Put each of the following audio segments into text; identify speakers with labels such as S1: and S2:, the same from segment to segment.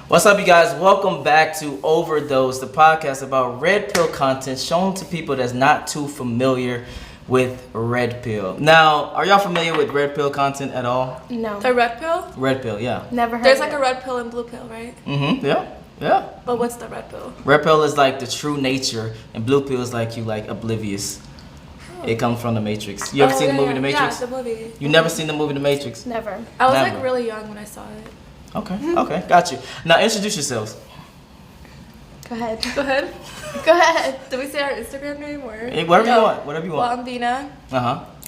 S1: What's up, you guys? Welcome back to Overdose, the podcast about red pill content shown to people that's not too familiar with red pill. Now, are y'all familiar with red pill content at all?
S2: No.
S3: The red pill?
S1: Red pill, yeah.
S2: Never heard
S3: There's
S2: of
S3: like a red pill and blue pill, right?
S1: Mm-hmm, yeah.
S3: But what's the red pill?
S1: Red pill is like the true nature, and blue pill is like you like oblivious. It comes from the Matrix. You ever seen the movie The Matrix?
S3: Yeah, the movie.
S1: You never seen the movie The Matrix?
S2: Never.
S3: I was
S1: Never.
S3: like really young when I saw it.
S1: Okay, got you. Now introduce yourselves.
S2: Go ahead.
S3: Go ahead.
S2: Go ahead.
S3: Did we say our Instagram name or?
S1: Whatever you want. Whatever you
S3: Well,
S1: want.
S3: I'm Vina.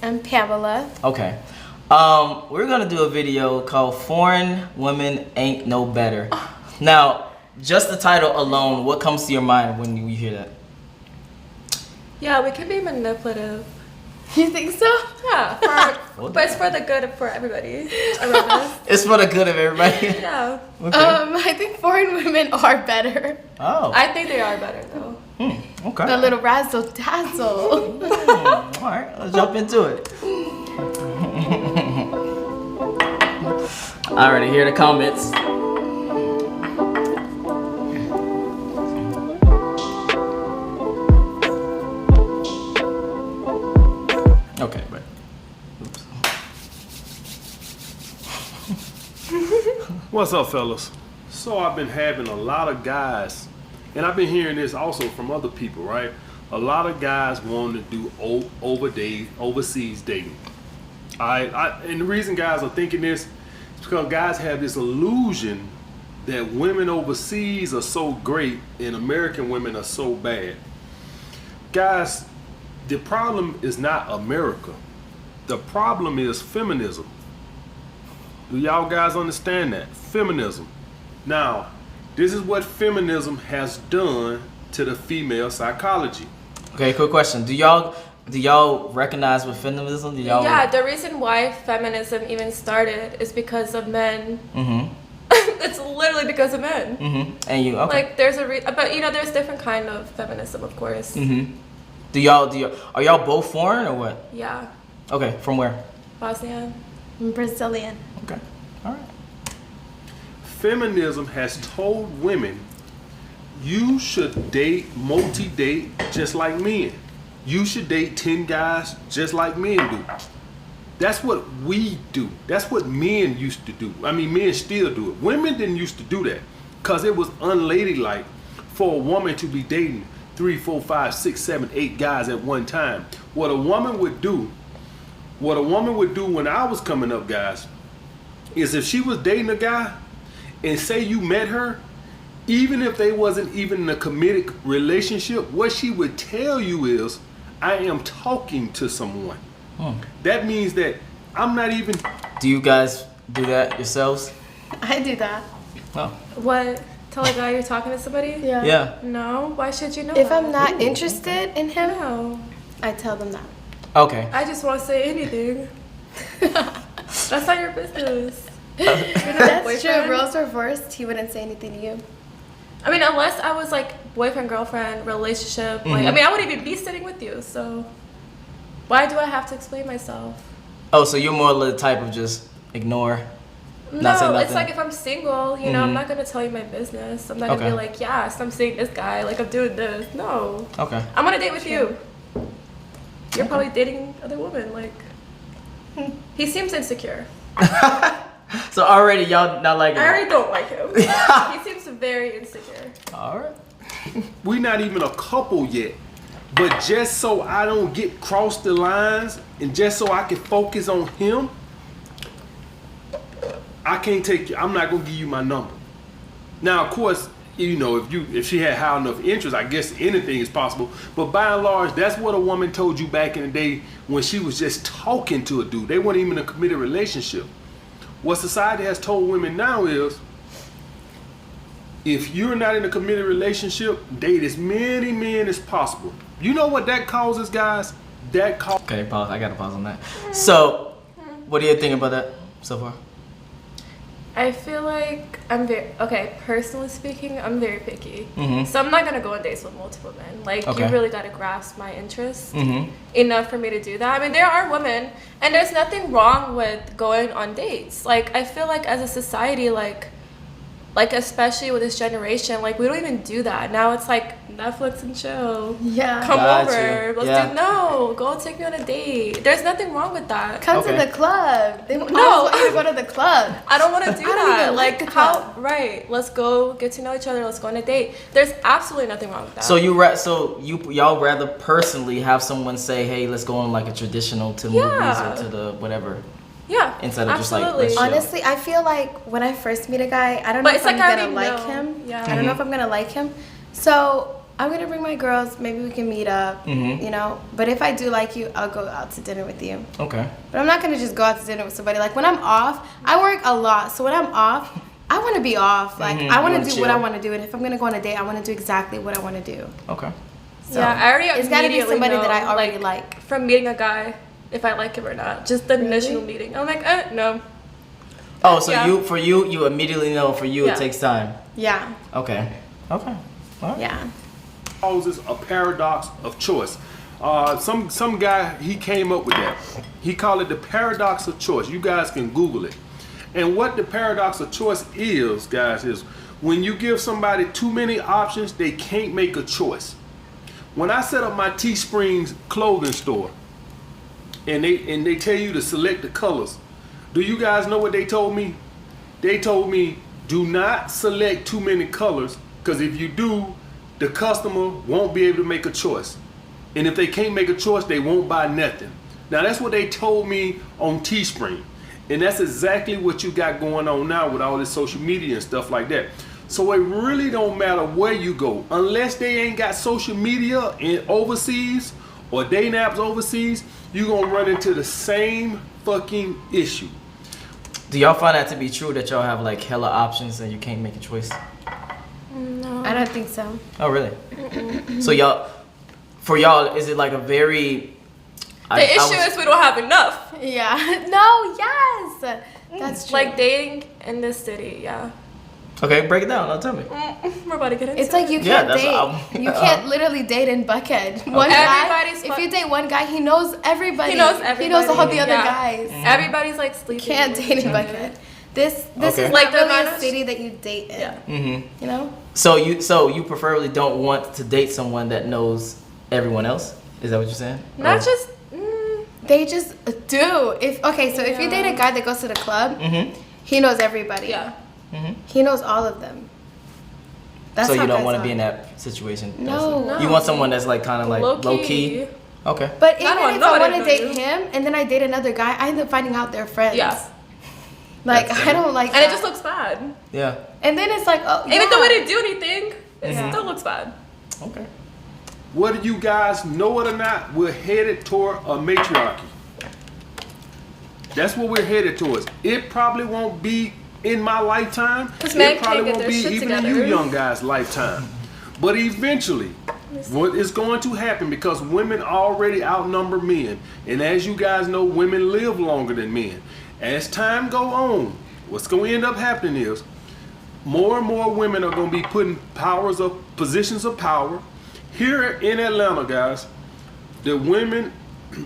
S2: I'm Pamela.
S1: Okay. We're gonna do a video called "Foreign Women Ain't No Better." Now, just the title alone, what comes to your mind when you hear that?
S3: Yeah, we can be manipulative.
S2: You think so?
S3: Yeah, but it's for the good for everybody around us.
S1: It's for the good of everybody.
S3: Yeah.
S1: Okay.
S2: I think foreign women are better.
S1: Oh.
S3: I think they are better though.
S1: Okay.
S2: The little razzle dazzle.
S1: All right, let's jump into it. Alrighty, here are the comments. Okay, but oops.
S4: What's up, fellas? So I've been having a lot of guys, and I've been hearing this also from other people, right? A lot of guys want to do overseas dating. And the reason guys are thinking this is because guys have this illusion that women overseas are so great and American women are so bad. Guys, the problem is not America. The problem is feminism. Do y'all guys understand that? Feminism. Now, this is what feminism has done to the female psychology.
S1: Okay, quick question. Do y'all recognize with feminism?
S3: Yeah, the reason why feminism even started is because of men.
S1: Mm-hmm.
S3: It's literally because of men.
S1: Mm-hmm. And you okay?
S3: Like there's but there's different kind of feminism, of course.
S1: Mm-hmm. Are y'all both foreign or what?
S3: Yeah.
S1: Okay, from where?
S3: Bosnian.
S2: I'm Brazilian.
S1: Okay, all right.
S4: Feminism has told women you should multi-date just like men. You should date 10 guys just like men do. That's what we do. That's what men used to do. I mean, men still do it. Women didn't used to do that because it was unladylike for a woman to be dating 3, 4, 5, 6, 7, 8 guys at one time. What a woman would do when I was coming up, guys, is if she was dating a guy and say you met her, even if they wasn't even in a committed relationship, what she would tell you is, I am talking to someone. That means that I'm not even...
S1: Do you guys do that yourselves?
S2: I do that.
S1: Oh.
S3: What? Tell a guy you're talking to somebody?
S2: Yeah.
S1: Yeah.
S3: No. Why should you know?
S2: If
S3: that?
S2: I'm not interested in him,
S3: No.
S2: I tell them that.
S1: Okay.
S3: I just won't say anything. That's not your business.
S2: That's true. If roles were reversed, he wouldn't say anything to you.
S3: I mean, unless I was like boyfriend, girlfriend, relationship. Like, I mean, I wouldn't even be sitting with you. So why do I have to explain myself?
S1: Oh, so you're more the type of just ignore? Not say
S3: No,
S1: nothing?
S3: it's like if I'm single, I'm not gonna tell you my business. I'm not gonna be like, yes, I'm seeing this guy, like I'm doing this. No.
S1: Okay.
S3: I'm on a date with you. You're probably dating other women. Like, he seems insecure.
S1: So already y'all not like it?
S3: I already don't like him. He seems very insecure.
S1: All right.
S4: We're not even a couple yet. But just so I don't get cross the lines and just so I can focus on him, I can't take you. I'm not gonna give you my number. Now, of course, if she had high enough interest, I guess anything is possible. But by and large, that's what a woman told you back in the day when she was just talking to a dude. They weren't even in a committed relationship. What society has told women now is, if you're not in a committed relationship, date as many men as possible. You know what that causes, guys?
S1: Okay, pause. I gotta pause on that. So, what do you think about that so far?
S3: I feel like personally speaking, I'm very picky.
S1: Mm-hmm.
S3: So I'm not going to go on dates with multiple men. Like,
S1: Okay.
S3: you really got to grasp my interest
S1: Mm-hmm.
S3: enough for me to do that. I mean, there are women, and there's nothing wrong with going on dates. Like, I feel like as a society, like, like especially with this generation, like we don't even do that now. It's like Netflix and chill.
S2: Yeah.
S3: Come
S1: Got
S3: over.
S1: you.
S3: Let's
S1: Yeah.
S3: do no. Go take me on a date. There's nothing wrong with that.
S2: Come
S1: Okay.
S2: to the club. They always
S3: No.
S2: want you to go to the club.
S3: I don't want to do
S2: I don't
S3: that.
S2: even like the
S3: how?
S2: club.
S3: Right. Let's go get to know each other. Let's go on a date. There's absolutely nothing wrong with that.
S1: So y'all rather personally have someone say, "Hey, let's go on like a traditional to movies
S3: Yeah.
S1: or to the whatever,"
S3: yeah.
S1: instead of just like
S3: absolutely.
S1: let's chill.
S2: Honestly, I feel like when I first meet a guy, I don't
S3: But
S2: know
S3: it's
S2: if I'm
S3: like I
S2: gonna
S3: already
S2: like
S3: know.
S2: him.
S3: Yeah.
S2: I don't know if I'm gonna like him. So I'm gonna bring my girls. Maybe we can meet up.
S1: Mhm.
S2: You know. But if I do like you, I'll go out to dinner with you.
S1: Okay.
S2: But I'm not gonna just go out to dinner with somebody. Like when I'm off, I work a lot. So when I'm off, I want to be off. Like
S1: Mhm.
S2: I
S1: You
S2: want
S1: wanna
S2: to do what I
S1: chill.
S2: want to do. And if I'm gonna go on a date, I want to do exactly what I want to do.
S1: Okay.
S2: So
S3: Yeah, I already
S2: it's got to be
S3: immediately
S2: somebody
S3: know,
S2: that I already like.
S3: from meeting a guy if I like him or not. Just the initial meeting. I'm like, no.
S1: Oh, so
S3: Yeah.
S1: you immediately know. For you,
S3: Yeah.
S1: it takes time.
S2: Yeah.
S1: Okay. Okay. All right.
S2: Yeah.
S4: Causes a paradox of choice. Some guy, he came up with that. He called it the paradox of choice. You guys can Google it. And what the paradox of choice is, guys, is when you give somebody too many options, they can't make a choice. When I set up my Teesprings clothing store, and they tell you to select the colors, do you guys know what they told me? They told me, do not select too many colors, because if you do, the customer won't be able to make a choice. And if they can't make a choice, they won't buy nothing. Now that's what they told me on Teespring. And that's exactly what you got going on now with all this social media and stuff like that. So it really don't matter where you go, unless they ain't got social media in overseas or dating apps overseas, you're gonna run into the same fucking issue.
S1: Do y'all find that to be true that y'all have like hella options and you can't make a choice?
S3: No.
S2: I don't think so.
S1: Oh, really? So for y'all, is it like a very...
S3: The issue is we don't have enough.
S2: Yeah. No. Yes. That's true.
S3: Like dating in this city, yeah.
S1: Okay, break it down. Now tell me.
S3: We're about to get into
S2: It's like you
S1: Yeah,
S2: can't
S1: that's
S2: date.
S1: what
S2: You can't literally date in Buckhead. One
S3: Everybody's
S2: guy. If you date one guy, he knows everybody.
S3: He knows
S2: He knows all
S3: everybody.
S2: the other
S3: Yeah.
S2: guys.
S3: Everybody's like sleeping.
S2: Can't
S3: with
S2: date
S3: each
S2: in
S3: other.
S2: Buckhead. This
S1: Okay.
S2: is
S3: Like
S2: like
S3: the
S2: really
S3: amount
S2: a
S3: of-
S2: city that you date in.
S3: Yeah.
S1: Mm-hmm.
S2: You know.
S1: So you preferably don't want to date someone that knows everyone else? Is that what you're saying?
S3: Not
S1: Or-
S3: just.
S2: They just do. If you
S3: Yeah.
S2: date a guy that goes to the club,
S1: Mhm.
S2: he knows everybody.
S3: Yeah.
S1: Mhm.
S2: He knows all of them. That's
S1: So
S2: how
S1: you don't
S2: guys
S1: want to
S2: are.
S1: be in that situation.
S2: No.
S1: You want someone that's like kind of like low key. Okay.
S2: But
S3: I don't
S2: even
S3: want
S2: if I
S3: nobody
S2: want
S3: to
S2: to
S3: know
S2: date
S3: you.
S2: him and then I date another guy, I end up finding out they're friends.
S3: Yeah.
S2: Like
S1: That's
S2: I don't like
S3: And
S2: that.
S3: it just looks bad.
S1: Yeah.
S2: And then it's like, oh,
S3: Even
S2: yeah.
S3: though we didn't do anything, it
S2: Yeah.
S3: still looks bad.
S1: Okay.
S4: Whether you guys know it or not, we're headed toward a matriarchy. That's what we're headed towards. It probably won't be in my lifetime.
S3: 'Cause men
S4: It probably
S3: can't get
S4: won't
S3: their
S4: be
S3: shit
S4: even in
S3: together.
S4: you young guys' lifetime. But eventually, what is going to happen, because women already outnumber men, and as you guys know, women live longer than men. As time go on, what's going to end up happening is more and more women are going to be put in positions of power. Here in Atlanta, guys, the women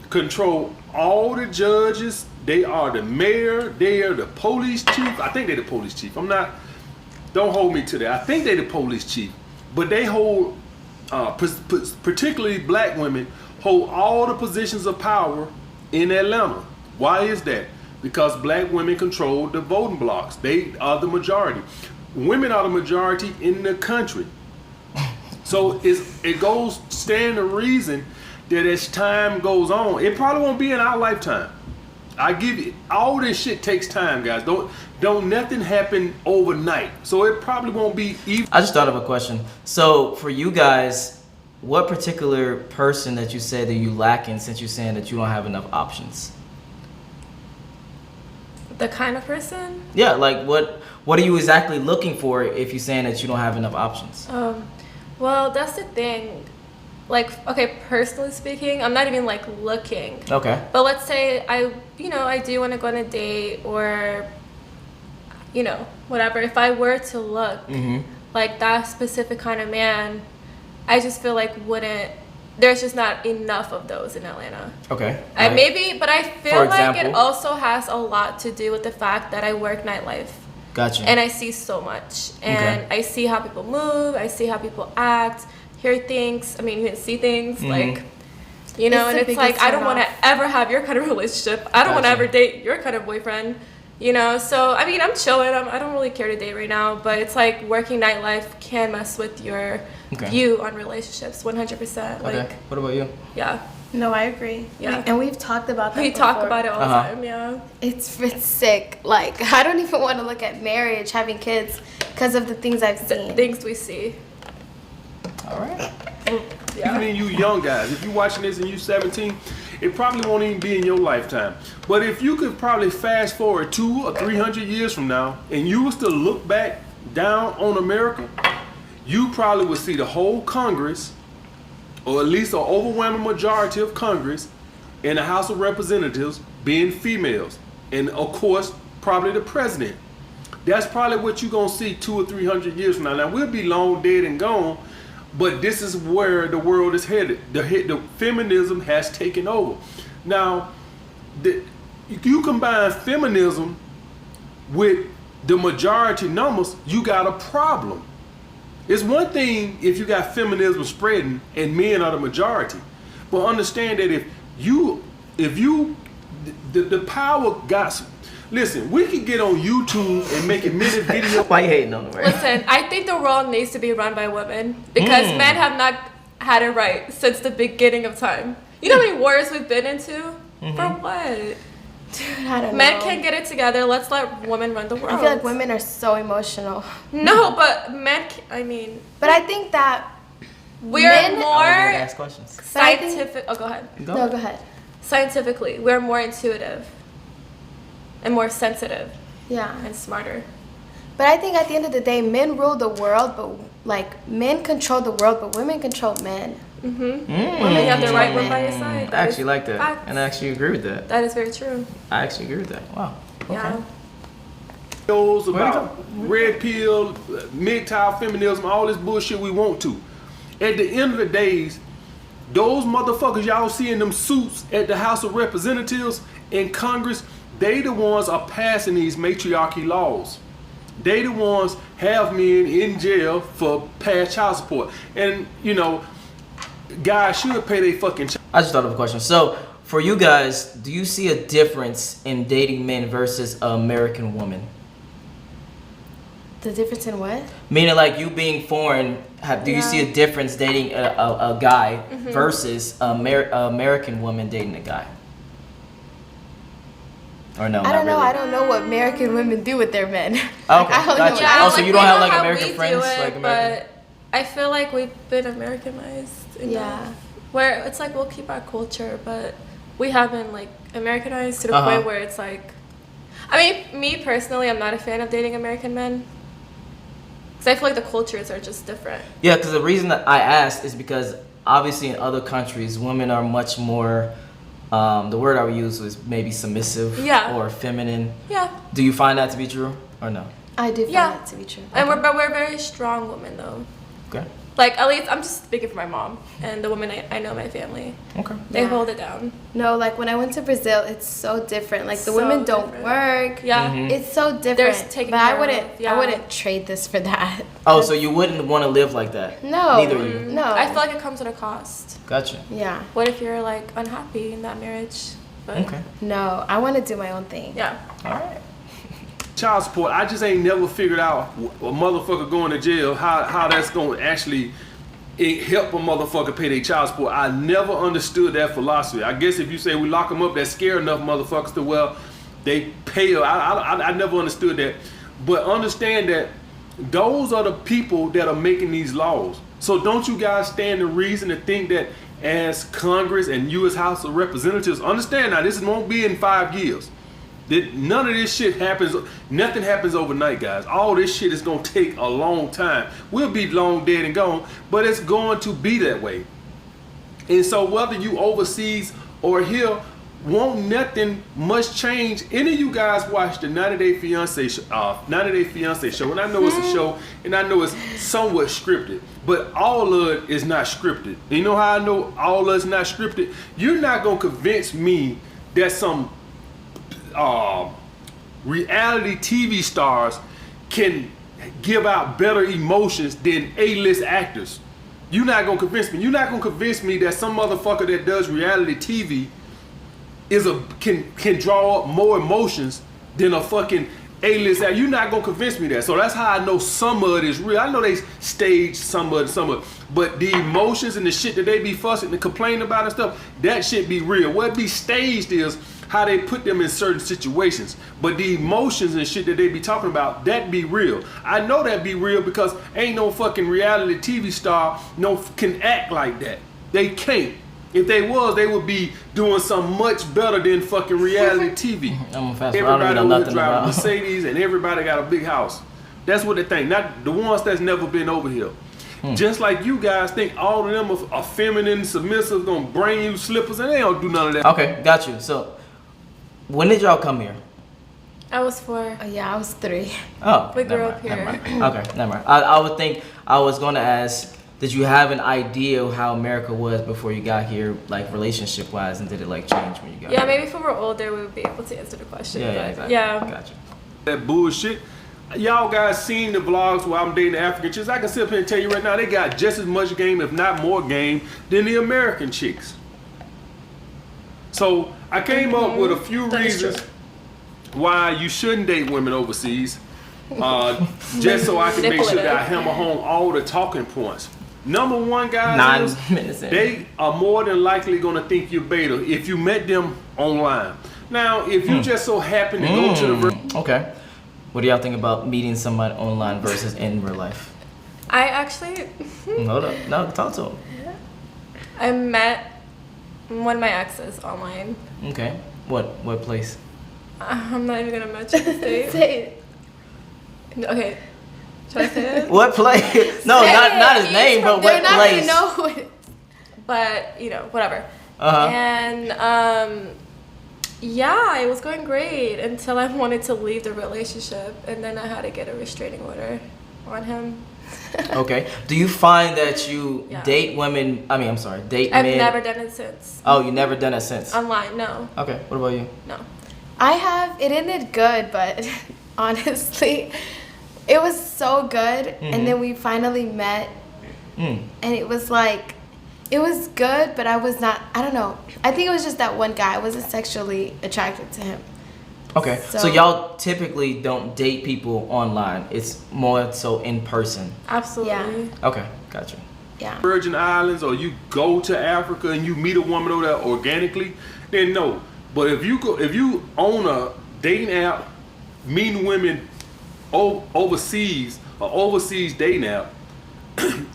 S4: control all the judges. They are the mayor. They are the police chief. I think they're the police chief. Don't hold me to that. I think they're the police chief. But they hold, particularly black women, hold all the positions of power in Atlanta. Why is that? Because black women control the voting blocks. They are the majority. Women are the majority in the country. So it goes stand to reason that as time goes on, it probably won't be in our lifetime. I give you, all this shit takes time, guys. Don't nothing happen overnight. So it probably won't be even.
S1: I just thought of a question. So for you guys, what particular person that you said that you lack in, since you're saying that you don't have enough options?
S3: The kind of person.
S1: Yeah, like what are you exactly looking for if you're saying that you don't have enough options?
S3: Well, that's the thing. Like, okay, personally speaking, I'm not even like looking.
S1: Okay.
S3: But let's say I do want to go on a date or, whatever. If I were to look like that specific kind of man, I just feel like there's just not enough of those in Atlanta.
S1: Okay.
S3: I
S1: Right.
S3: maybe, but I feel
S1: For
S3: like it
S1: example?
S3: also has a lot to do with the fact that I work nightlife.
S1: Gotcha.
S3: And I see so much. And
S1: Okay.
S3: I see how people move. I see how people act, hear things. I mean, even see things. Like, you know,
S2: It's
S3: and
S2: the
S3: it's like,
S2: biggest
S3: I don't want to
S2: turn-off.
S3: ever have your kind of relationship. I don't want to
S1: Gotcha.
S3: ever date your kind of boyfriend. You know, so I mean, I'm chilling. I don't really care to date right now, but it's like working nightlife can mess with your
S1: Okay.
S3: view on relationships 100%. Like,
S1: Okay. What about you?
S3: yeah.
S2: No, I agree.
S3: Yeah.
S2: And we've talked about that.
S3: We talk
S2: before.
S3: about it all the
S1: Uh-huh.
S3: time, yeah.
S2: It's sick. Like, I don't even want to look at marriage, having kids, because of the things I've
S3: The
S2: seen.
S3: things we see.
S1: All right.
S3: Yeah.
S4: Even you young guys, if you're watching this and you 17, it probably won't even be in your lifetime. But if you could probably fast forward 200 or 300 years from now, and you was to look back down on America, you probably would see the whole Congress, or at least an overwhelming majority of Congress in the House of Representatives being females. And of course, probably the president. That's probably what you're gonna see 200 or 300 years from now. Now we'll be long dead and gone, but this is where the world is headed. The feminism has taken over. Now, you combine feminism with the majority numbers, you got a problem. It's one thing if you got feminism spreading and men are the majority, but understand that if you the power got. Listen, we could get on YouTube and make a minute video.
S1: Why you hating on them, right?
S3: Listen, I think the world needs to be run by women because men have not had it right since the beginning of time. You know how many wars we've been into? For what?
S2: Dude, I don't
S3: Men
S2: know.
S3: can't get it together. Let's let women run the world.
S2: I feel like women are so emotional.
S3: No, but men, I mean,
S2: But I think that
S3: we're
S2: Men-
S1: I was gonna
S3: more
S1: ask questions.
S2: But I think-
S3: scientific. Oh, go ahead.
S2: No, go ahead.
S3: Scientifically, we're more intuitive and more sensitive
S2: Yeah.
S3: and smarter.
S2: But I think at the end of the day, men rule the world, but like men control the world, but women control men.
S3: Women have the right one by your side.
S1: I
S3: That
S1: actually
S3: is
S1: like that,
S3: facts.
S1: and I actually agree with that.
S3: That is very true.
S1: I actually agree with that. Wow. Okay.
S3: Yeah.
S4: Videos
S1: Where'd it
S4: about red pill, MGTOW feminism, all this bullshit we want to. At the end of the days, those motherfuckers y'all see in them suits at the House of Representatives in Congress, they the ones are passing these matriarchy laws. They the ones have men in jail for past child support. And, you know, guys should pay their fucking child.
S1: I just thought of a question. So, for you guys, do you see a difference in dating men versus an American woman?
S2: The difference in what?
S1: Meaning, like you being foreign, do you see a difference dating a guy versus an American woman dating a guy? Or no?
S2: I
S1: not
S2: don't know.
S1: really?
S2: I don't know what American women do with their men.
S1: Oh, okay,
S2: I only
S1: gotcha.
S2: know
S3: Yeah,
S1: Oh, so
S3: like,
S1: you don't
S3: we
S1: have
S3: know
S1: like
S3: how
S1: American
S3: we do
S1: friends,
S3: it,
S1: like American?
S3: But I feel like we've been Americanized. enough.
S2: Yeah.
S3: Where it's like we'll keep our culture, but we haven't like Americanized to the
S1: Uh-huh.
S3: point where it's like. I mean, me personally, I'm not a fan of dating American men. Because I feel like the cultures are just different.
S1: Yeah, because the reason that I asked is because obviously in other countries, women are much more. The word I would use was maybe submissive
S3: Yeah.
S1: or feminine.
S3: Yeah.
S1: Do you find that to be true or no?
S2: I do find
S3: Yeah.
S2: that to be true.
S3: And we're very strong women though.
S1: Okay.
S3: Like at least I'm just speaking for my mom and the women I know in my family.
S1: Okay.
S3: They
S2: Yeah.
S3: hold it down.
S2: No, like when I went to Brazil, it's so different. Like the
S3: So
S2: women don't
S3: different.
S2: work.
S3: Yeah.
S1: Mhm.
S2: It's so different.
S3: They're taken
S2: but I
S3: care
S2: wouldn't.
S3: of, yeah.
S2: I wouldn't trade this for that.
S1: Oh, so you wouldn't want to live like that?
S2: No.
S1: Neither of you.
S2: No.
S3: I feel like it comes at a cost.
S1: Gotcha.
S2: Yeah.
S3: What if you're like unhappy in that marriage? But
S1: Okay.
S2: No. I want to do my own thing.
S3: yeah.
S1: All right.
S4: Child support, I just ain't never figured out a motherfucker going to jail, how that's going to actually help a motherfucker pay their child support. I never understood that philosophy. I guess if you say we lock them up, that scare enough motherfuckers to, well, they pay. I never understood that. But understand that those are the people that are making these laws. So don't you guys stand the reason to think that as Congress and U.S. House of Representatives, understand now, this won't be in 5 years. None of this shit happens. Nothing happens overnight, guys. All this shit is gonna take a long time. We'll be long dead and gone, but it's going to be that way. And so whether you overseas or here, won't nothing much change. Any of you guys watch the 90 Day Fiance show, and I know it's a show, and I know it's somewhat scripted, but all of it is not scripted. And you know how I know all of it's not scripted? You're not gonna convince me that some reality TV stars can give out better emotions than A-list actors. You're not gonna convince me. You're not gonna convince me that some motherfucker that does reality TV can draw up more emotions than a fucking A-list actor. You're not gonna convince me that. So that's how I know some of it is real. I know they stage some of it, but the emotions and the shit that they be fussing and complaining about and stuff, that shit be real. What be staged is how they put them in certain situations. But the emotions and shit that they be talking about, that be real. I know that be real because ain't no fucking reality TV star can act like that. They can't. If they was, they would be doing something much better than fucking reality TV.
S1: I'm fast.
S4: Everybody over
S1: nothing
S4: drive
S1: about
S4: Mercedes and everybody got a big house. That's what they think. Not the ones that's never been over here. Just like you guys think all of them are feminine, submissive, gonna bring you slippers, and they don't do none of that.
S1: Okay, got you. So, when did y'all come here?
S3: I was 4.
S2: Oh, yeah, I was 3.
S1: Oh,
S3: We grew
S1: never
S3: up
S1: mind, never
S3: here.
S1: mind. Okay, never mind. I would think I was going to ask, did you have an idea of how America was before you got here, like relationship wise, and did it like change when you got
S3: Yeah,
S1: here?
S3: maybe if we were older, we would be able to answer the question.
S1: Yeah,
S3: but
S1: exactly.
S3: Yeah.
S1: Gotcha.
S4: That bullshit. Y'all guys seen the vlogs where I'm dating African chicks. I can sit up here and tell you right now, they got just as much game, if not more game, than the American chicks. So I came up with a few
S3: That is
S4: reasons
S3: true.
S4: why you shouldn't date women overseas. Just so I can make sure that I hammer home all the talking points. Number one, guys,
S1: 9 minutes in.
S4: they are more than likely going to think you're beta if you met them online. Now, if you just so happen to go to the
S1: Okay. What do y'all think about meeting somebody online versus in real life?
S3: I actually,
S1: Hold up. No, talk to him.
S3: I met one of my exes online.
S1: Okay. What place?
S3: I'm not even gonna mention the state.
S2: Say it.
S3: Okay. Should I say it?
S1: What place? No, not his name, but
S2: They're
S1: what
S2: not
S1: place?
S2: gonna know who it is.
S3: But, whatever.
S1: Uh-huh.
S3: And, yeah, it was going great until I wanted to leave the relationship. And then I had to get a restraining order on him.
S1: Okay. Do you find that you
S3: Yeah.
S1: date women? Date
S3: I've
S1: men?
S3: never done it since.
S1: Oh, you never done it since?
S3: Online, no.
S1: Okay. What about you?
S3: No.
S2: I have. It ended good, but honestly, it was so good. And then we finally met, and it was like, it was good, but I was not. I don't know. I think it was just that one guy. I wasn't sexually attracted to him.
S1: Okay. So
S2: So-
S1: y'all typically don't date people online. It's more so in person.
S3: Absolutely.
S1: Okay. Gotcha.
S2: Yeah.
S4: Virgin Islands or you go to Africa and you meet a woman over there organically, then no. But if you own a dating app, meeting women overseas, or overseas dating app,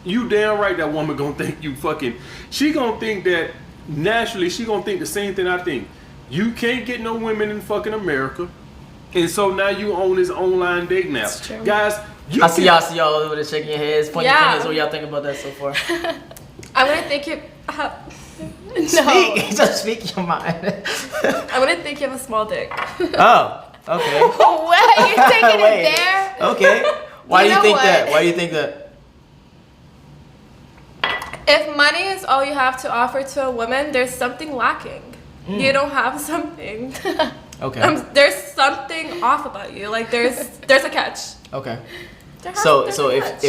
S4: you damn right that woman gonna think you fucking. She gonna think that naturally. She gonna think the same thing I think. You can't get no women in fucking America, and so now you own this online dating app,
S2: That's true.
S4: guys. You
S1: I see y'all over there shaking your heads, pointing
S3: Yeah.
S1: fingers. What y'all think about that so far?
S3: I'm gonna think you.
S2: No.
S1: Speak. Just speak your mind.
S3: I'm gonna think you have a small dick.
S1: Oh. Okay.
S2: What? You're taking
S1: Wait.
S2: it there?
S1: Okay. Why do
S2: You
S1: you
S2: know
S1: think
S2: what?
S1: that? Why do you think that?
S3: If money is all you have to offer to a woman, there's something lacking. You don't have something.
S1: Okay.
S3: There's something off about you. Like there's a catch.
S1: Okay.
S3: There's
S1: So
S3: a catch.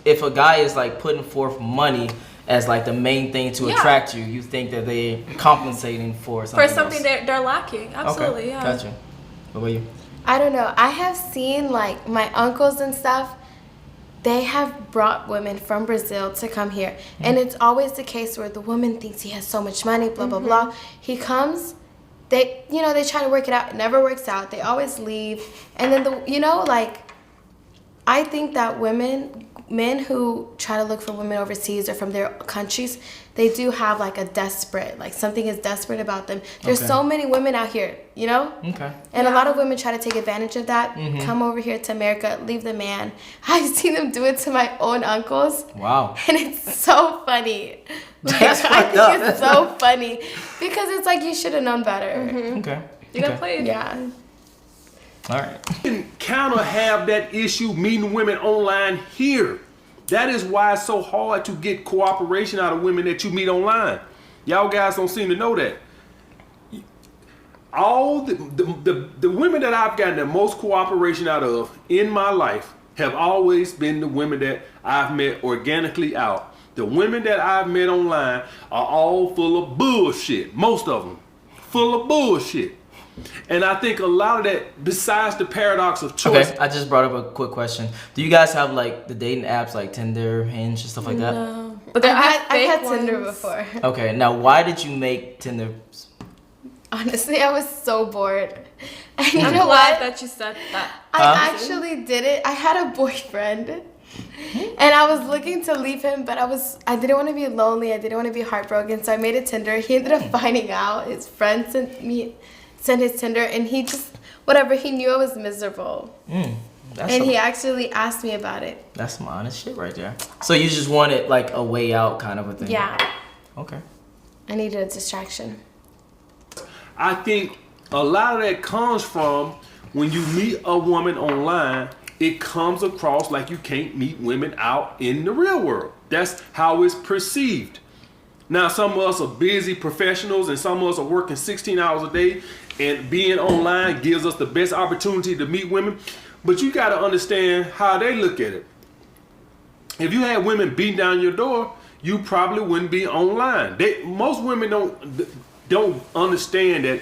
S1: if a guy is like putting forth money as like the main thing to
S3: Yeah.
S1: attract you, you think that they compensating for something
S3: for something
S1: else.
S3: they're lacking. Absolutely,
S1: Okay.
S3: yeah.
S1: Gotcha. What about you?
S2: I don't know. I have seen like my uncles and stuff. They have brought women from Brazil to come here, and it's always the case where the woman thinks he has so much money, blah blah blah. He comes, they they try to work it out. It never works out. They always leave, and then I think that men who try to look for women overseas or from their countries, they do have like a desperate, like something is desperate about them. There's
S1: Okay.
S2: so many women out here,
S1: Okay.
S2: and a lot of women try to take advantage of that. Come over here to America, leave the man. I've seen them do it to my own uncles,
S1: Wow.
S2: and it's so funny.
S1: That's
S2: I
S1: fucked up.
S2: think it's so funny because it's like you should have known better.
S1: Okay.
S3: You got played.
S2: Yeah.
S1: All right.
S4: can counter have that issue meeting women online here. That is why it's so hard to get cooperation out of women that you meet online. Y'all guys don't seem to know that. all the women that I've gotten the most cooperation out of in my life have always been the women that I've met organically out. The women that I've met online are all full of bullshit. Most of them full of bullshit. And I think a lot of that, besides the paradox of choice.
S1: Okay, I just brought up a quick question. Do you guys have like the dating apps like Tinder, Hinge, and stuff like that?
S3: No. But I've
S2: had Tinder before.
S1: Okay, now why did you make Tinder?
S2: Honestly, I was so bored. And you
S3: I'm
S2: know
S3: glad
S2: what?
S3: that you said that.
S2: I actually did it. I had a boyfriend. And I was looking to leave him, but I didn't want to be lonely. I didn't want to be heartbroken. So I made a Tinder. He ended up finding out. His friend sent his Tinder, and he just, whatever, he knew I was miserable. He actually asked me about it.
S1: That's some honest shit right there. So you just wanted like a way out kind of a thing.
S2: Yeah.
S1: Okay.
S2: I needed a distraction.
S4: I think a lot of that comes from when you meet a woman online, it comes across like you can't meet women out in the real world. That's how it's perceived. Now, some of us are busy professionals and some of us are working 16 hours a day, and being online gives us the best opportunity to meet women. But you got to understand how they look at it. If you had women beating down your door, you probably wouldn't be online. Most women don't understand that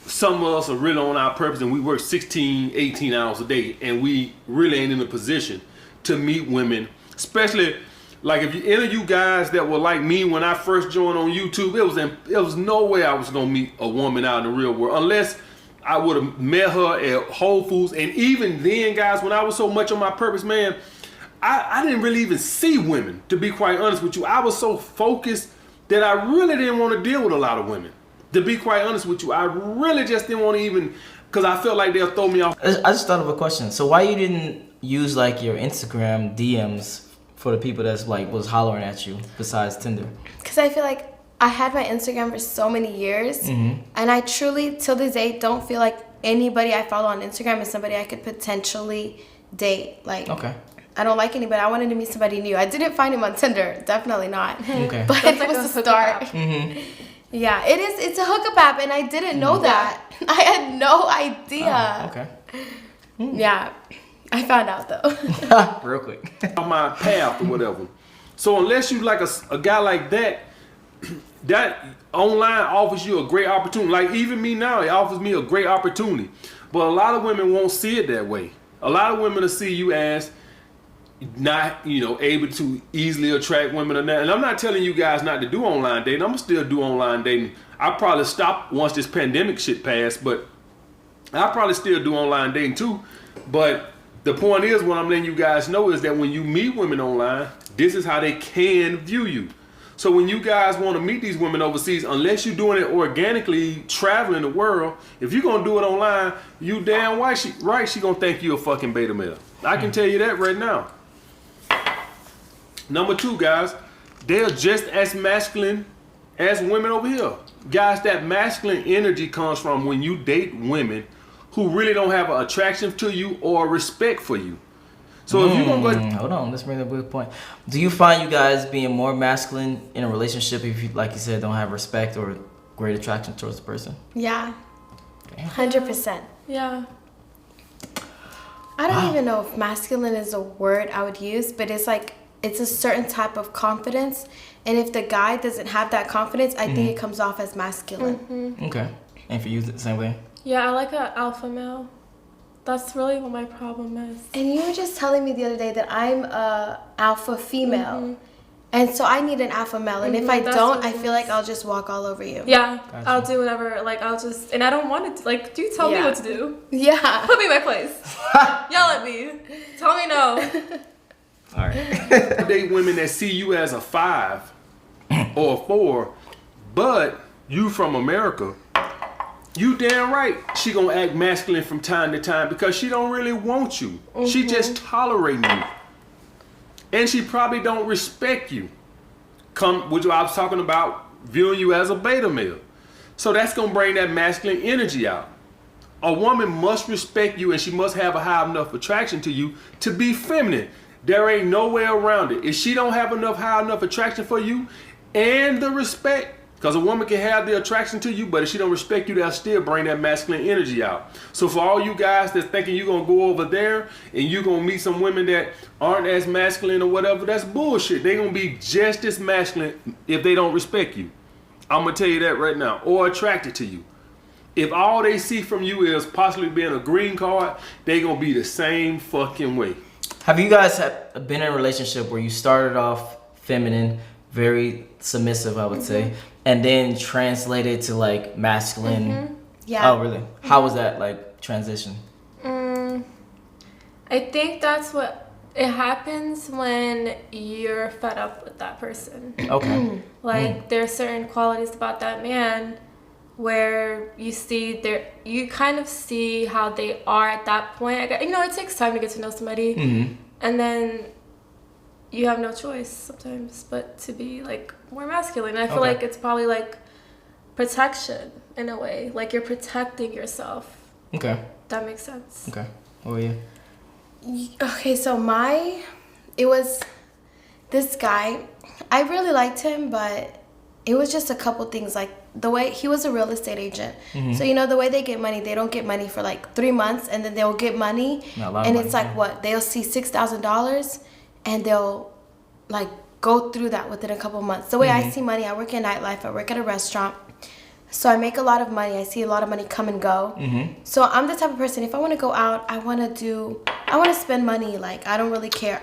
S4: some of us are really on our purpose and we work 16, 18 hours a day, and we really ain't in a position to meet women, especially like if any of you guys that were like me when I first joined on YouTube, it was no way I was gonna meet a woman out in the real world unless I would have met her at Whole Foods. And even then, guys, when I was so much on my purpose, man, I didn't really even see women, to be quite honest with you. I was so focused that I really didn't want to deal with a lot of women. To be quite honest with you, I really just didn't want to even, because I felt like they'll throw me off.
S1: I just thought of a question. So why you didn't use like your Instagram DMs for the people that's like was hollering at you besides Tinder?
S2: Because I feel like I had my Instagram for so many years, and I truly, till this day, don't feel like anybody I follow on Instagram is somebody I could potentially date. Like,
S1: Okay.
S2: I don't like anybody. I wanted to meet somebody new. I didn't find him on Tinder. Definitely not.
S1: Okay.
S2: But
S3: That's
S2: it
S3: like
S2: was
S3: a
S2: a start.
S3: hookup
S2: Yeah, it is. It's a hookup app, and I didn't know that. I had no idea.
S1: Oh, okay.
S2: Yeah, I found out though.
S1: Real quick.
S4: On my path or whatever. So unless you like a guy like that, that online offers you a great opportunity. Like even me now, it offers me a great opportunity. But a lot of women won't see it that way. A lot of women will see you as not, able to easily attract women or not. And I'm not telling you guys not to do online dating. I'm gonna still do online dating. I'll probably stop once this pandemic shit passed, but I'll probably still do online dating too. But the point is, what I'm letting you guys know is that when you meet women online, this is how they can view you. So when you guys want to meet these women overseas, unless you're doing it organically, traveling the world, if you're gonna do it online, you damn right she gonna think you a fucking beta male. I can tell you that right now. Number two, guys, they're just as masculine as women over here. Guys, that masculine energy comes from when you date women who really don't have an attraction to you or respect for you. So if you're gonna go,
S1: hold on, let's bring up a good point. Do you find you guys being more masculine in a relationship if you, like you said, don't have respect or great attraction towards the person?
S2: Yeah, 100%.
S3: Yeah.
S2: I don't even know if masculine is a word I would use, but it's like, it's a certain type of confidence. And if the guy doesn't have that confidence, I think it comes off as masculine.
S1: Okay. And for you, the same way?
S3: Yeah, I like an alpha male. That's really what my problem is.
S2: And you were just telling me the other day that I'm a alpha female. And so I need an alpha male. And if I
S3: that's
S2: don't,
S3: what
S2: I
S3: it
S2: feel like I'll just walk all over you.
S3: Yeah,
S1: Gotcha.
S3: I'll do whatever. Like, and I don't want to, like, do tell me
S2: Yeah.
S3: what to do.
S2: Yeah.
S3: Put me in my place. Yell at me. Tell me no.
S1: All right.
S4: date women that see you as a 5 or a 4, but you from America, you damn right she gonna act masculine from time to time because she don't really want you. She just tolerating you. And she probably don't respect you. Which I was talking about, viewing you as a beta male. So that's gonna bring that masculine energy out. A woman must respect you and she must have a high enough attraction to you to be feminine. There ain't no way around it. If she don't have high enough attraction for you and the respect, Because a woman can have the attraction to you, but if she don't respect you, that'll still bring that masculine energy out. So for all you guys that's thinking you're going to go over there and you're going to meet some women that aren't as masculine or whatever, that's bullshit. They're going to be just as masculine if they don't respect you. I'm going to tell you that right now. Or attracted to you. If all they see from you is possibly being a green card, they going to be the same fucking way.
S1: Have you guys been in a relationship where you started off feminine, very submissive, I would say, and then translated to like masculine?
S2: Yeah.
S1: Oh, really? How was that like transition?
S3: I think that's what it happens when you're fed up with that person.
S1: Okay.
S3: Like there are certain qualities about that man where you kind of see how they are at that point. It takes time to get to know somebody, and then you have no choice sometimes but to be like more masculine. I feel like it's probably like protection in a way, like you're protecting yourself.
S1: Okay.
S3: That makes sense.
S1: Okay. What were you?
S2: Okay, so it was this guy. I really liked him, but it was just a couple things. Like the way he was a real estate agent. So the way they get money, they don't get money for like 3 months, and then they'll get money, and it's like what they'll see $6,000, and they'll like go through that within a couple months. The way I see money, I work in nightlife, I work at a restaurant, so I make a lot of money. I see a lot of money come and go. So I'm the type of person, if I want to go out, I want to spend money. Like I don't really care.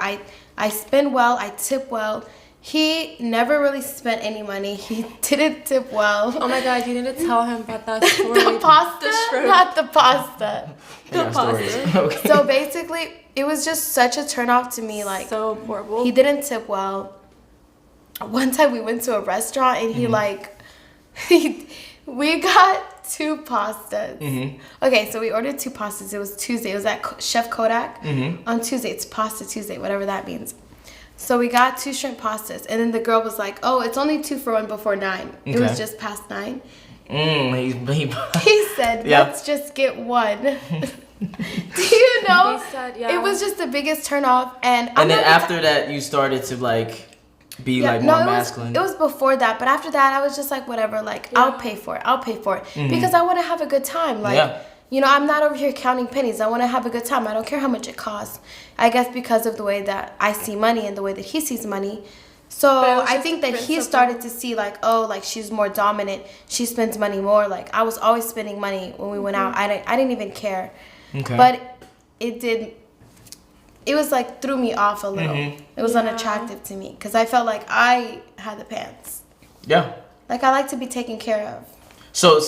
S2: I spend well, I tip well. He never really spent any money. He didn't tip well.
S3: Oh my God, you need to tell him about that story.
S2: The pasta? Not the pasta.
S3: The pasta.
S1: Okay.
S2: So basically, it was just such a turnoff to me. Like,
S3: so horrible.
S2: He didn't tip well. One time we went to a restaurant and we got 2 pastas. Okay, so we ordered 2 pastas. It was Tuesday. It was at Chef Kodak. On Tuesday, it's Pasta Tuesday, whatever that means. So we got 2 shrimp pastas, and then the girl was like, "Oh, it's only 2 for 1 before 9." It was just past 9. He said, "Let's just get 1." Do you know?
S3: He said,
S2: It was just the biggest turn off, and
S1: then after that, you started to like be like more masculine.
S2: It was before that, but after that, I was just like, whatever. Like I'll pay for it, because I want to have a good time. Like. I'm not over here counting pennies. I want to have a good time. I don't care how much it costs. I guess because of the way that I see money and the way that he sees money. So I think that he started to see like, oh, like she's more dominant. She spends money more. Like I was always spending money when we went out. I didn't even care. Okay. But it was like threw me off a little. It was unattractive to me because I felt like I had the pants.
S1: Yeah.
S2: Like I like to be taken care of.
S1: So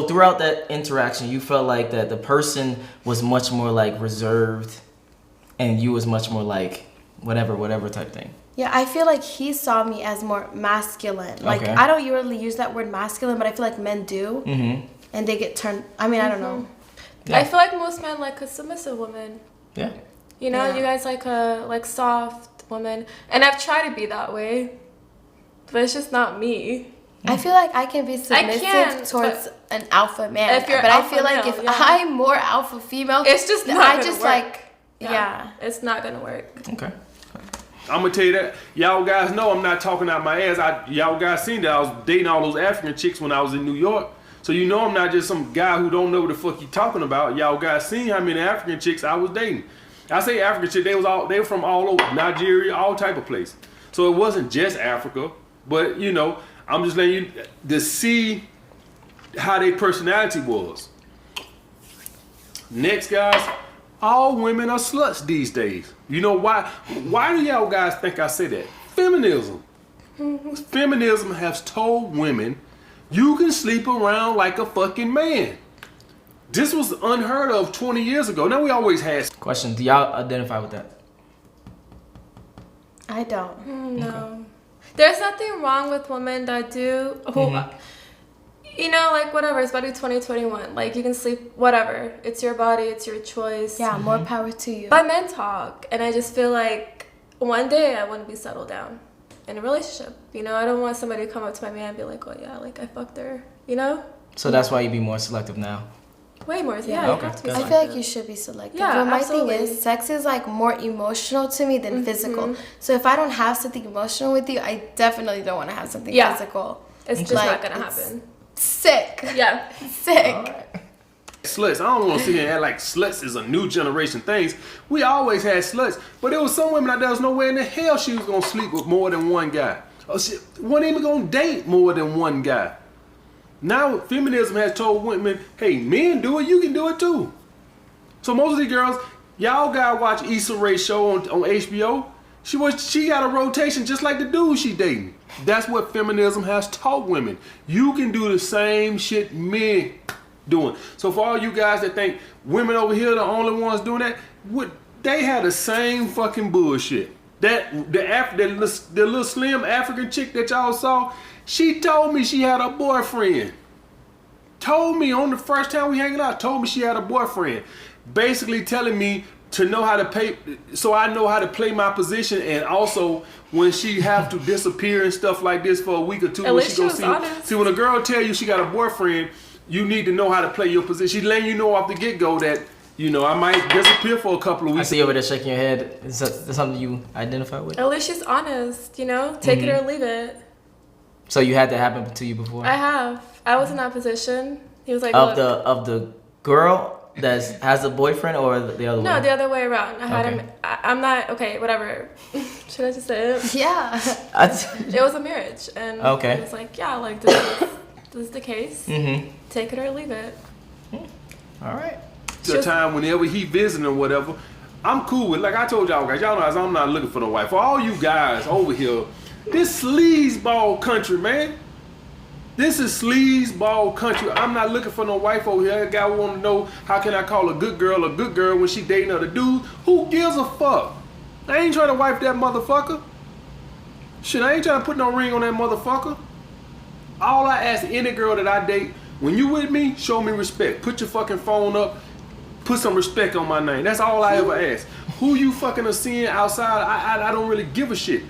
S1: throughout that interaction, you felt like that the person was much more like reserved, and you was much more like whatever type thing.
S2: Yeah, I feel like he saw me as more masculine. Like I don't usually use that word masculine, but I feel like men do, and they get turned. I mean, I don't know.
S3: Yeah. I feel like most men like a submissive woman.
S1: Yeah.
S3: You guys like a soft woman, and I've tried to be that way, but it's just not me.
S2: I feel like I can be submissive towards an alpha man, but I feel like if I'm more alpha female,
S3: it's just not gonna work. It's not gonna work.
S1: Okay.
S4: I'm gonna tell you that. Y'all guys know I'm not talking out my ass. Y'all guys seen that I was dating all those African chicks when I was in New York. So I'm not just some guy who don't know what the fuck you talking about. Y'all guys seen how many African chicks I was dating. I say African chicks, they were from all over Nigeria, all type of places. So it wasn't just Africa, but I'm just letting you to see how their personality was. Next, guys, all women are sluts these days. You know why? Why do y'all guys think I say that? Feminism. Feminism has told women you can sleep around like a fucking man. This was unheard of 20 years ago. Now we always had.
S1: Question: do y'all identify with that?
S2: I don't.
S3: No.
S1: Okay.
S3: There's nothing wrong with women that do, like whatever, it's about to be 2021. Like you can sleep, whatever. It's your body, it's your choice.
S2: Yeah, more power to you.
S3: But men talk, and I just feel like one day I want to be settled down in a relationship. I don't want somebody to come up to my man and be like, oh yeah, like I fucked her,
S1: So that's why you be more selective now.
S3: Way more,
S1: Okay,
S3: you have to be
S2: I feel like you should be selective.
S3: Yeah,
S2: but my
S3: absolutely.
S2: thing is, sex is like more emotional to me than physical. So if I don't have something emotional with you, I definitely don't want to have something physical.
S3: It's just
S2: Like,
S3: not gonna
S2: it's
S3: happen.
S2: Sick.
S3: Yeah.
S2: Sick.
S4: Sluts. I don't want to sit here and act like sluts is a new generation things. We always had sluts, but there was some women out there was nowhere in the hell she was gonna sleep with more than one guy. Or she wasn't even gonna date more than one guy. Now feminism has told women, hey, men do it, you can do it too. So most of these girls, y'all gotta watch Issa Rae's show on HBO. She got a rotation just like the dude she dating. That's what feminism has taught women. You can do the same shit men doing. So for all you guys that think women over here are the only ones doing that, they had the same fucking bullshit. The little slim African chick that y'all saw, she told me she had a boyfriend. Told me on the first time we hanging out, told me she had a boyfriend. Basically telling me to know how to pay, so I know how to play my position, and also when she have to disappear and stuff like this for a week or two.
S3: At
S4: when
S3: least
S4: she go
S3: she was honest.
S4: see when a girl tell you she got a boyfriend, you need to know how to play your position. She's letting you know off the get-go that, you know, I might disappear for a couple of
S1: I
S4: weeks.
S1: see you over there shaking your head. Is that something you identify with?
S3: At least she's honest, you know? Take it or leave it.
S1: So you had that happen to you before?
S3: I have. I was in that position. He was like,
S1: Of
S3: look.
S1: the girl that has a boyfriend, or the other way?
S3: No, the other way around. I had
S1: Okay.
S3: him. I'm not, okay, whatever. Should I just say it?
S2: Yeah.
S3: It was a marriage. And
S1: Okay.
S3: it was like, yeah, like, this is the case.
S1: Mm-hmm.
S3: Take it or leave it.
S1: All right.
S4: The time whenever he visiting or whatever, I'm cool with. Like I told y'all guys, y'all know I'm not looking for no wife. For all you guys over here, this sleazeball country, man. This is sleazeball country. I'm not looking for no wife over here. A guy want to know how can I call a good girl when she dating other dudes. Who gives a fuck? I ain't trying to wife that motherfucker. Shit, I ain't trying to put no ring on that motherfucker. All I ask any girl that I date, when you with me, show me respect. Put your fucking phone up. Put some respect on my name. That's all I ever ask. Who you fucking are seeing outside, I don't really give a shit.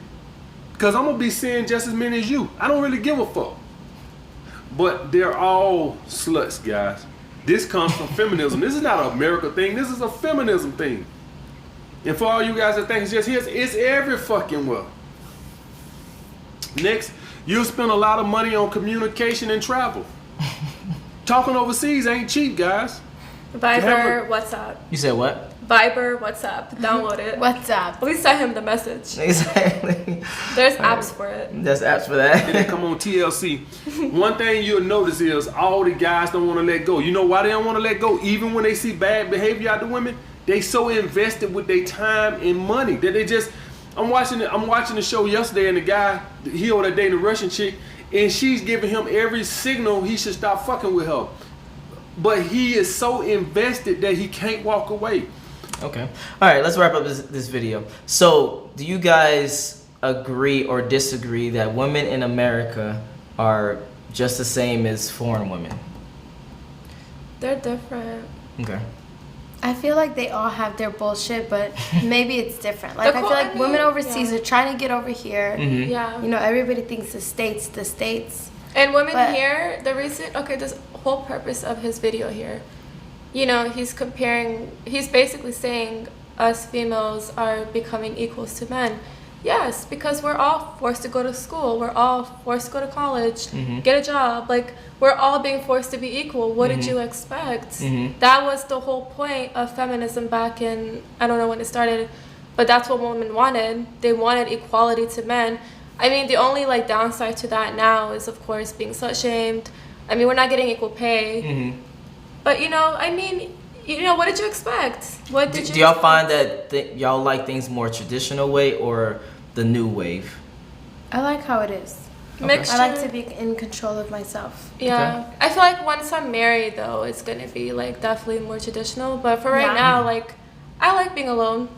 S4: Because I'm going to be seeing just as many as you. I don't really give a fuck. But they're all sluts, guys. This comes from feminism. This is not an America thing. This is a feminism thing. And for all you guys that think it's just here, it's every fucking well. Next, you'll spend a lot of money on communication and travel. Talking overseas ain't cheap, guys.
S3: Viber, WhatsApp.
S1: You said what?
S3: Viber, WhatsApp. Download it.
S2: What's up?
S3: At least send him the message.
S1: Exactly.
S3: There's apps for it.
S1: There's apps for that.
S4: And then come on TLC. One thing you'll notice is all the guys don't want to let go. You know why they don't want to let go? Even when they see bad behavior out the women, they so invested with their time and money that they just. I'm watching the show yesterday, and the guy, he over there dating a Russian chick, and she's giving him every signal he should stop fucking with her. But he is so invested that he can't walk away.
S1: Okay. All right, let's wrap up this video. So, do you guys agree or disagree that women in America are just the same as foreign women?
S3: They're different.
S1: Okay.
S2: I feel like they all have their bullshit, but maybe it's different. Like,
S3: The
S2: I feel
S3: cool-
S2: like
S3: I mean,
S2: women overseas
S3: yeah.
S2: are trying to get over here.
S1: Mm-hmm.
S3: Yeah.
S2: You know, everybody thinks the States.
S3: And women
S2: But-
S3: here, the reason, okay, this whole purpose of his video here, you know, he's basically saying us females are becoming equals to men. Yes, because we're all forced to go to school. We're all forced to go to college, get a job. Like, we're all being forced to be equal. What did you expect? That was the whole point of feminism back in, I don't know when it started, but that's what women wanted. They wanted equality to men. I mean, the only, like, downside to that now is, of course, being slut-shamed. I mean, we're not getting equal pay. But, you know, I mean, you know, what did you expect? What did you
S1: Do y'all
S3: expect?
S1: find that y'all like things more traditional way or the new wave?
S2: I like how it is.
S3: Mixture.
S2: I like to be in control of myself.
S3: Yeah. I feel like once I'm married, though, it's going to be, like, definitely more traditional. But for right
S2: Yeah.
S3: now, like, I like being alone.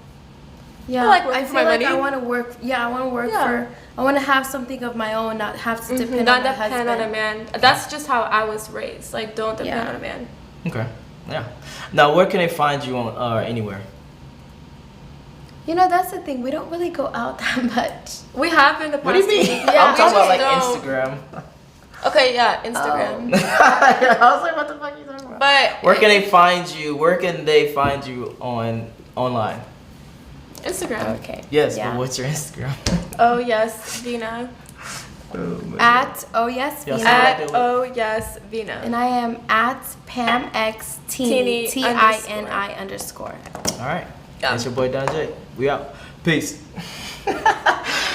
S2: Yeah,
S3: I like working
S2: I
S3: for
S2: feel
S3: my
S2: like
S3: money.
S2: I want to work. Yeah, I want to work
S3: Yeah.
S2: I want to have something of my own, not have to depend
S3: Not
S2: on my
S3: depend
S2: husband.
S3: on a man. That's just how I was raised. Like, don't depend
S2: Yeah.
S3: on a man.
S1: Okay. Yeah. Now, where can they find you on anywhere?
S2: You know, that's the thing. We don't really go out that much.
S3: We have in the past.
S1: What do you mean?
S3: Yeah,
S1: I'm talking about like
S3: don't.
S1: Instagram.
S3: Okay, yeah, Instagram.
S1: I was like, what the fuck are you talking about?
S3: But
S1: Where can they find you? Where can they find you online?
S3: Instagram.
S2: Okay.
S1: Yes,
S2: Yeah.
S1: but what's your Instagram?
S3: Oh yes, Vina.
S2: At oh yes
S1: Yes,
S2: Vina.
S1: at-
S3: At oh yes Vina.
S2: And I am at Pam X
S3: Teeny
S2: Tini TINI_.
S1: All right.
S3: Yeah.
S1: It's your boy Don Jaye. We out. Peace.